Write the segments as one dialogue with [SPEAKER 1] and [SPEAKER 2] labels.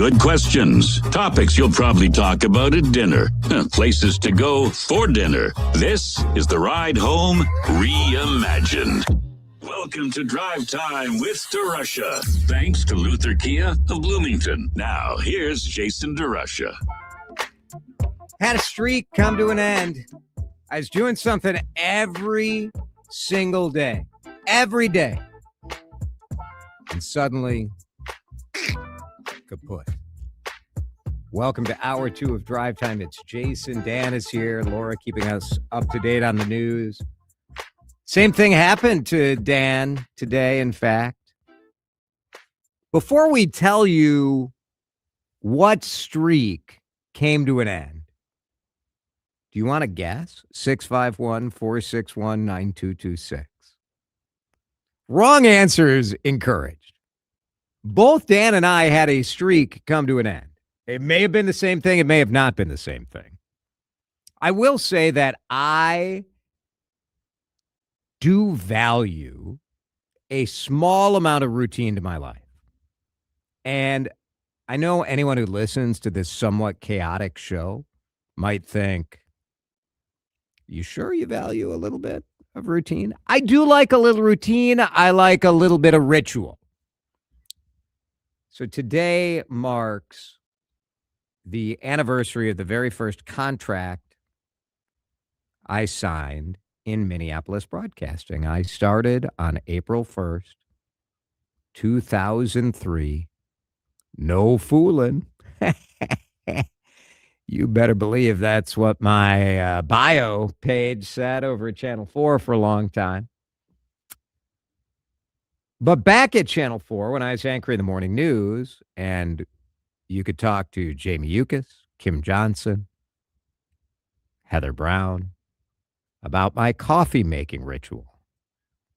[SPEAKER 1] Good questions. Topics you'll probably talk about at dinner. Places to go for dinner. This is the Ride Home Reimagined. Welcome to Drive Time with DeRusha. Thanks to Luther Kia of Bloomington. Now, here's Jason DeRusha.
[SPEAKER 2] Had a streak come to an end. I was doing something every single day. Every day. And suddenly, kaput. Welcome to Hour 2 of Drive Time. It's Jason. Dan is here. Laura keeping us up to date on the news. Same thing happened to Dan today, in fact. Before we tell you what streak came to an end, do you want to guess? 651-461-9226. Wrong answers encouraged. Both Dan and I had a streak come to an end. It may have been the same thing. It may have not been the same thing. I will say that I do value a small amount of routine to my life. And I know anyone who listens to this somewhat chaotic show might think, you sure you value a little bit of routine? I do like a little routine. I like a little bit of ritual. So today marks the anniversary of the very first contract I signed in Minneapolis broadcasting. I started on April 1st, 2003. No fooling. You better believe that's what my bio page said over at Channel 4 for a long time. But back at Channel 4, when I was anchoring the morning news, and you could talk to Jamie Yukas, Kim Johnson, Heather Brown about my coffee making ritual.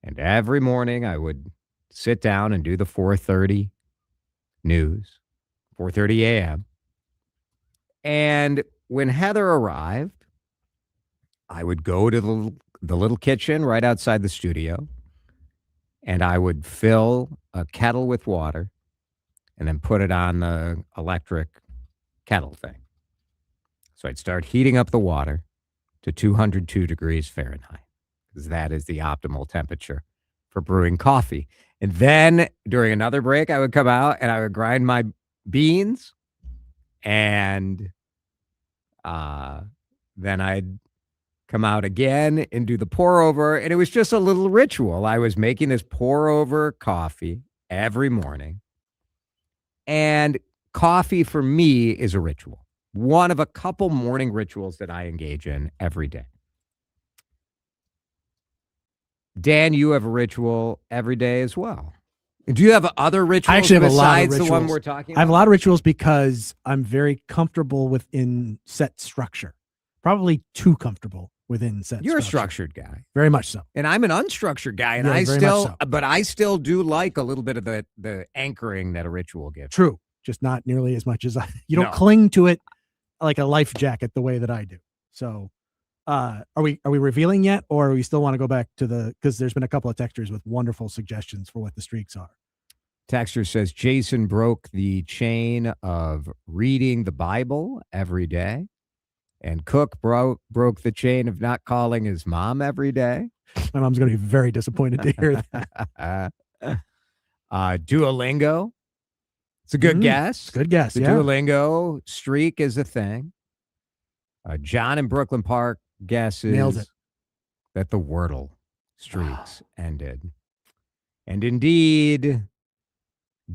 [SPEAKER 2] And every morning I would sit down and do the 4:30 news, 4:30 a.m. And when Heather arrived, I would go to the little kitchen right outside the studio, and I would fill a kettle with water and then put it on the electric kettle thing. So I'd start heating up the water to 202 degrees Fahrenheit, because that is the optimal temperature for brewing coffee. And then during another break, I would come out and I would grind my beans, and then I'd come out again and do the pour over. And it was just a little ritual. I was making this pour over coffee every morning. And coffee for me is a ritual. One of a couple morning rituals that I engage in every day. Dan, you have a ritual every day as well. Do you have other rituals?
[SPEAKER 3] I actually have a lot of
[SPEAKER 2] besides
[SPEAKER 3] rituals.
[SPEAKER 2] The one we're talking about?
[SPEAKER 3] I have a lot of rituals because I'm very comfortable within set structure. Probably too comfortable within set
[SPEAKER 2] You're
[SPEAKER 3] structure.
[SPEAKER 2] a structured guy.
[SPEAKER 3] Very much so.
[SPEAKER 2] And I'm an unstructured guy, and
[SPEAKER 3] Yeah,
[SPEAKER 2] I
[SPEAKER 3] very
[SPEAKER 2] still,
[SPEAKER 3] much so.
[SPEAKER 2] but I still do like a little bit of the anchoring that a ritual gives.
[SPEAKER 3] True. Just not nearly as much as you don't
[SPEAKER 2] No.
[SPEAKER 3] cling to it like a life jacket the way that I do. So are we revealing yet, or we still want to go back to because there's been a couple of textures with wonderful suggestions for what the streaks are.
[SPEAKER 2] Texter says Jason broke the chain of reading the Bible every day, and Cook broke the chain of not calling his mom every day.
[SPEAKER 3] My mom's going to be very disappointed to hear that.
[SPEAKER 2] Duolingo. It's a good guess.
[SPEAKER 3] Good guess.
[SPEAKER 2] The Duolingo streak is a thing. John in Brooklyn Park guesses
[SPEAKER 3] Nailed it.
[SPEAKER 2] that the Wordle streaks ended. And indeed,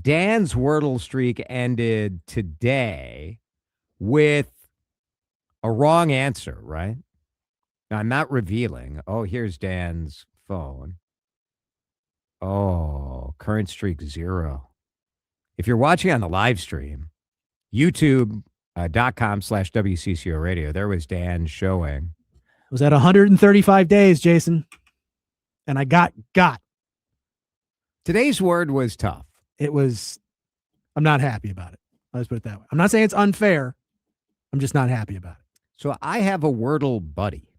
[SPEAKER 2] Dan's Wordle streak ended today with a wrong answer, right? Now, I'm not revealing. Oh, here's Dan's phone. Oh, current streak 0. If you're watching on the live stream, youtube.com/WCCO radio, there was Dan showing.
[SPEAKER 3] It was at 135 days, Jason. And I got.
[SPEAKER 2] Today's word was tough.
[SPEAKER 3] It was, I'm not happy about it. Let's put it that way. I'm not saying it's unfair. I'm just not happy about it.
[SPEAKER 2] So I have a Wordle buddy.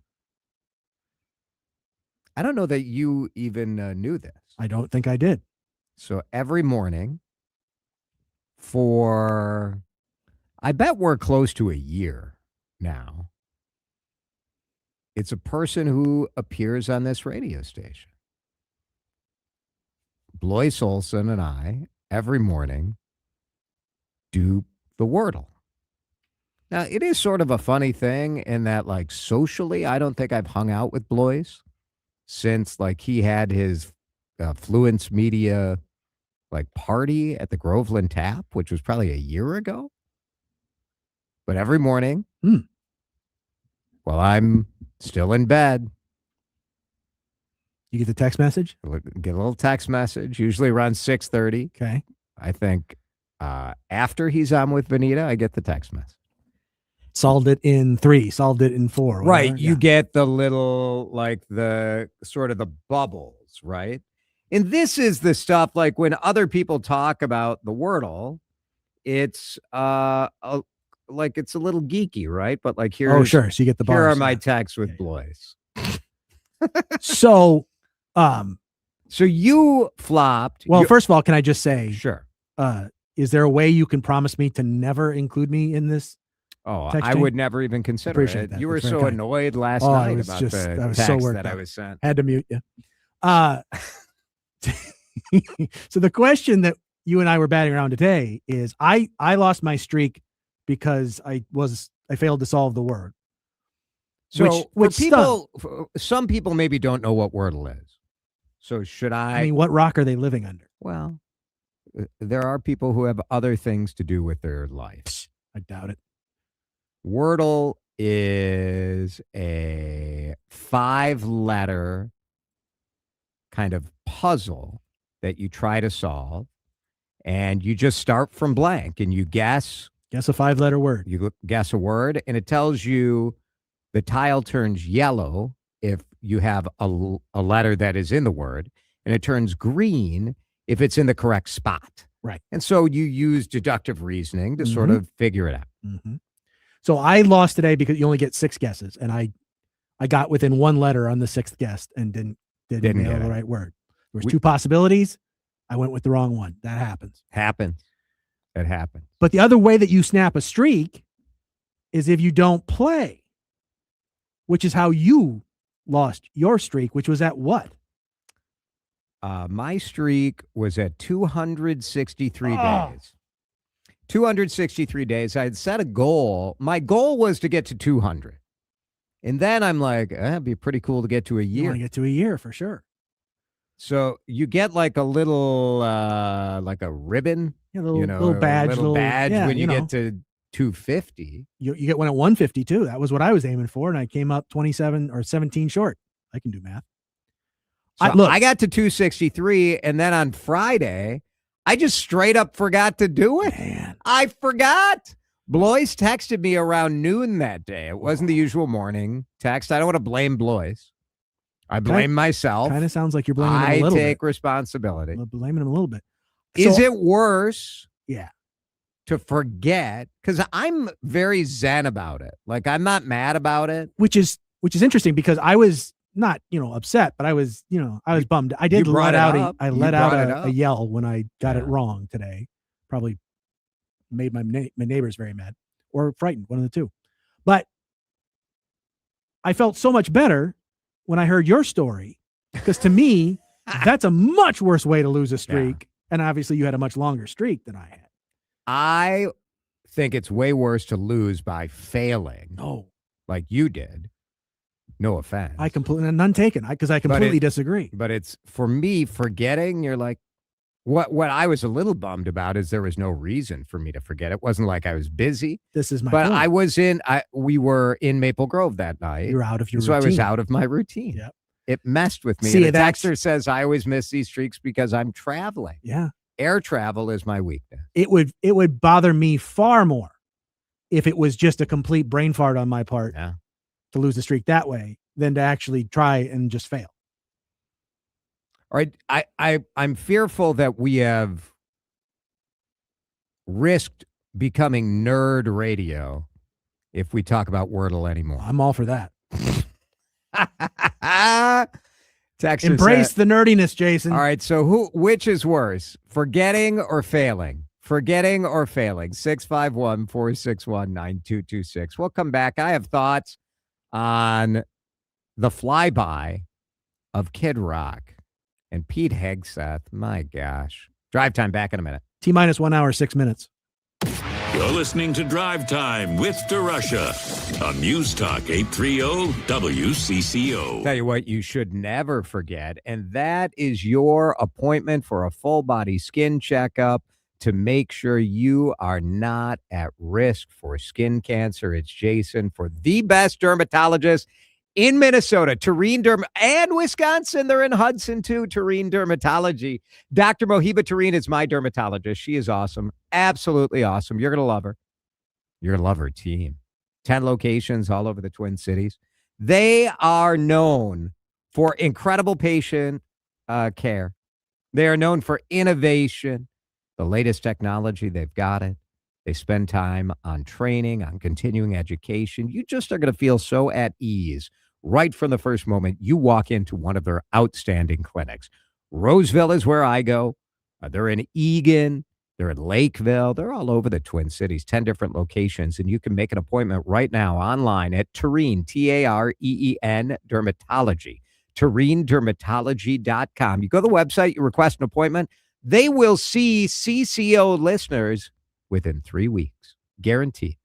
[SPEAKER 2] I don't know that you even knew this.
[SPEAKER 3] I don't think I did.
[SPEAKER 2] So every morning for, I bet we're close to a year now. It's a person who appears on this radio station. Blois Olson and I, every morning, do the Wordle. Now, it is sort of a funny thing in that, like, socially, I don't think I've hung out with Blois since, like, he had his Fluence Media, like, party at the Groveland Tap, which was probably a year ago. But every morning, while I'm still in bed,
[SPEAKER 3] You get the text message?
[SPEAKER 2] get a little text message, usually around 6:30.
[SPEAKER 3] Okay.
[SPEAKER 2] I think after he's on with Vanita, I get the text message.
[SPEAKER 3] Solved it in 3, solved it in 4.
[SPEAKER 2] Right.
[SPEAKER 3] whatever.
[SPEAKER 2] You
[SPEAKER 3] Yeah.
[SPEAKER 2] get the little, like the sort of the bubbles, right? And this is the stuff like when other people talk about the Wordle, it's like it's a little geeky, right? But like
[SPEAKER 3] Oh, sure. So you get the
[SPEAKER 2] here
[SPEAKER 3] bars.
[SPEAKER 2] are my
[SPEAKER 3] yeah.
[SPEAKER 2] texts with
[SPEAKER 3] Yeah.
[SPEAKER 2] Blois.
[SPEAKER 3] So,
[SPEAKER 2] So you flopped.
[SPEAKER 3] well,
[SPEAKER 2] You-
[SPEAKER 3] first of all, can I just say,
[SPEAKER 2] sure.
[SPEAKER 3] is there a way you can promise me to never include me in this?
[SPEAKER 2] Oh, I
[SPEAKER 3] texting?
[SPEAKER 2] would never even consider
[SPEAKER 3] Appreciate
[SPEAKER 2] it.
[SPEAKER 3] that.
[SPEAKER 2] You were
[SPEAKER 3] That's very
[SPEAKER 2] so
[SPEAKER 3] kind.
[SPEAKER 2] annoyed last
[SPEAKER 3] Oh, I
[SPEAKER 2] night
[SPEAKER 3] was
[SPEAKER 2] about
[SPEAKER 3] just-
[SPEAKER 2] the
[SPEAKER 3] I was so
[SPEAKER 2] text
[SPEAKER 3] worked
[SPEAKER 2] that I
[SPEAKER 3] up.
[SPEAKER 2] was sent.
[SPEAKER 3] Had to mute you. So the question that you and I were batting around today is I lost my streak because I failed to solve the word.
[SPEAKER 2] So
[SPEAKER 3] which
[SPEAKER 2] for people, some people maybe don't know what Wordle is. So should
[SPEAKER 3] I mean, what rock are they living under?
[SPEAKER 2] Well, there are people who have other things to do with their life.
[SPEAKER 3] I doubt it.
[SPEAKER 2] Wordle is a 5-letter kind of puzzle that you try to solve, and you just start from blank and you guess.
[SPEAKER 3] Guess a 5-letter word.
[SPEAKER 2] You guess a word, and it tells you the tile turns yellow if you have a letter that is in the word, and it turns green if it's in the correct spot.
[SPEAKER 3] Right.
[SPEAKER 2] And so you use deductive reasoning to sort of figure it out.
[SPEAKER 3] Mm-hmm. So I lost today because you only get 6 guesses, and I got within 1 letter on the 6th guess and didn't
[SPEAKER 2] Didn't
[SPEAKER 3] nail
[SPEAKER 2] get
[SPEAKER 3] the
[SPEAKER 2] it.
[SPEAKER 3] right word. There was 2 possibilities. I went with the wrong one. That happens.
[SPEAKER 2] Happens. It happens.
[SPEAKER 3] But the other way that you snap a streak is if you don't play, which is how you lost your streak, which was at what?
[SPEAKER 2] My streak was at 263
[SPEAKER 3] Oh.
[SPEAKER 2] days. 263 days. I had set a goal. My goal was to get to 200. And then I'm like, it'd be pretty cool to get to a
[SPEAKER 3] You
[SPEAKER 2] year.
[SPEAKER 3] want to get to a year for sure.
[SPEAKER 2] So you get like a little, like a ribbon,
[SPEAKER 3] Yeah, little,
[SPEAKER 2] you know,
[SPEAKER 3] little badge,
[SPEAKER 2] little badge
[SPEAKER 3] yeah,
[SPEAKER 2] when you
[SPEAKER 3] know.
[SPEAKER 2] get to 250.
[SPEAKER 3] You get one at 152. That was what I was aiming for, and I came up 27 or 17 short. I can do math.
[SPEAKER 2] So
[SPEAKER 3] look.
[SPEAKER 2] I got to 263, and then on Friday, I just straight up forgot to do it.
[SPEAKER 3] Man,
[SPEAKER 2] I forgot. Blois texted me around noon that day. It wasn't the usual morning text. I don't want to blame Blois. I blame myself.
[SPEAKER 3] kind of sounds like you're blaming him a
[SPEAKER 2] I
[SPEAKER 3] little
[SPEAKER 2] take
[SPEAKER 3] bit.
[SPEAKER 2] responsibility.
[SPEAKER 3] Blaming him a little bit.
[SPEAKER 2] Is
[SPEAKER 3] So-
[SPEAKER 2] it worse
[SPEAKER 3] Yeah.
[SPEAKER 2] to forget? Because I'm very zen about it. Like, I'm not mad about it.
[SPEAKER 3] Which is interesting because I was not, upset, but I was, I was bummed. I did
[SPEAKER 2] you brought
[SPEAKER 3] let
[SPEAKER 2] it
[SPEAKER 3] out
[SPEAKER 2] up.
[SPEAKER 3] I
[SPEAKER 2] You
[SPEAKER 3] let out
[SPEAKER 2] brought it
[SPEAKER 3] a
[SPEAKER 2] up.
[SPEAKER 3] yell when I got it
[SPEAKER 2] Yeah.
[SPEAKER 3] wrong today. Probably made my neighbors very mad or frightened, one of the two. But I felt so much better when I heard your story because to me, that's a much worse way to lose a streak. And obviously you had a much longer streak than I had.
[SPEAKER 2] I think it's way worse to lose by failing
[SPEAKER 3] No,
[SPEAKER 2] like you did. No offense.
[SPEAKER 3] I completely, none taken because I completely disagree.
[SPEAKER 2] But it's for me, forgetting, you're like, what I was a little bummed about is there was no reason for me to forget. It wasn't like I was busy,
[SPEAKER 3] This is my
[SPEAKER 2] but
[SPEAKER 3] point.
[SPEAKER 2] we were in Maple Grove that night.
[SPEAKER 3] You're out of your
[SPEAKER 2] so I was
[SPEAKER 3] routine.
[SPEAKER 2] out of my routine.
[SPEAKER 3] Yep.
[SPEAKER 2] It messed with me.
[SPEAKER 3] See,
[SPEAKER 2] And the
[SPEAKER 3] that's-
[SPEAKER 2] texter says I always miss these streaks because I'm traveling.
[SPEAKER 3] Yeah.
[SPEAKER 2] Air travel is my weakness.
[SPEAKER 3] It would bother me far more if it was just a complete brain fart on my part
[SPEAKER 2] Yeah.
[SPEAKER 3] to lose the streak that way than to actually try and just fail.
[SPEAKER 2] All right. I'm fearful that we have risked becoming nerd radio if we talk about Wordle anymore.
[SPEAKER 3] I'm all for that.
[SPEAKER 2] Texter
[SPEAKER 3] Embrace
[SPEAKER 2] said-
[SPEAKER 3] the nerdiness, Jason.
[SPEAKER 2] All right. So which is worse, forgetting or failing? Forgetting or failing. 651-461-9226. We'll come back. I have thoughts on the flyby of Kid Rock and Pete Hegseth. My gosh. Drive time back in a minute.
[SPEAKER 3] T-minus 1 hour, 6 minutes.
[SPEAKER 1] You're listening to Drive Time with DeRusha on News Talk 830 WCCO.
[SPEAKER 2] Tell you what, you should never forget, and that is your appointment for a full body skin checkup to make sure you are not at risk for skin cancer. It's Jason for the best dermatologist in Minnesota, Tureen and Wisconsin. They're in Hudson too, Tureen Dermatology. Dr. Mohiba Tureen is my dermatologist. She is awesome. Absolutely awesome. You're going to love her. You're going to love her team. 10 locations all over the Twin Cities. They are known for incredible patient care. They are known for innovation, the latest technology. They've got it. They spend time on training, on continuing education. You just are going to feel so at ease right from the first moment you walk into one of their outstanding clinics. Roseville is where I go. They're in Eagan. They're in Lakeville. They're all over the Twin Cities, 10 different locations. And you can make an appointment right now online at Tureen, Tareen Dermatology, TureenDermatology.com. You go to the website, you request an appointment. They will see CCO listeners within 3 weeks, guaranteed.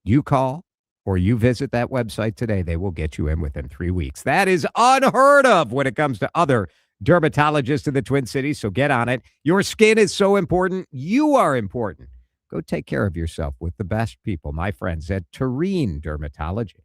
[SPEAKER 2] You call or you visit that website today, they will get you in within 3 weeks. That is unheard of when it comes to other dermatologists in the Twin Cities, so get on it. Your skin is so important. You are important. Go take care of yourself with the best people, my friends at Tureen Dermatology.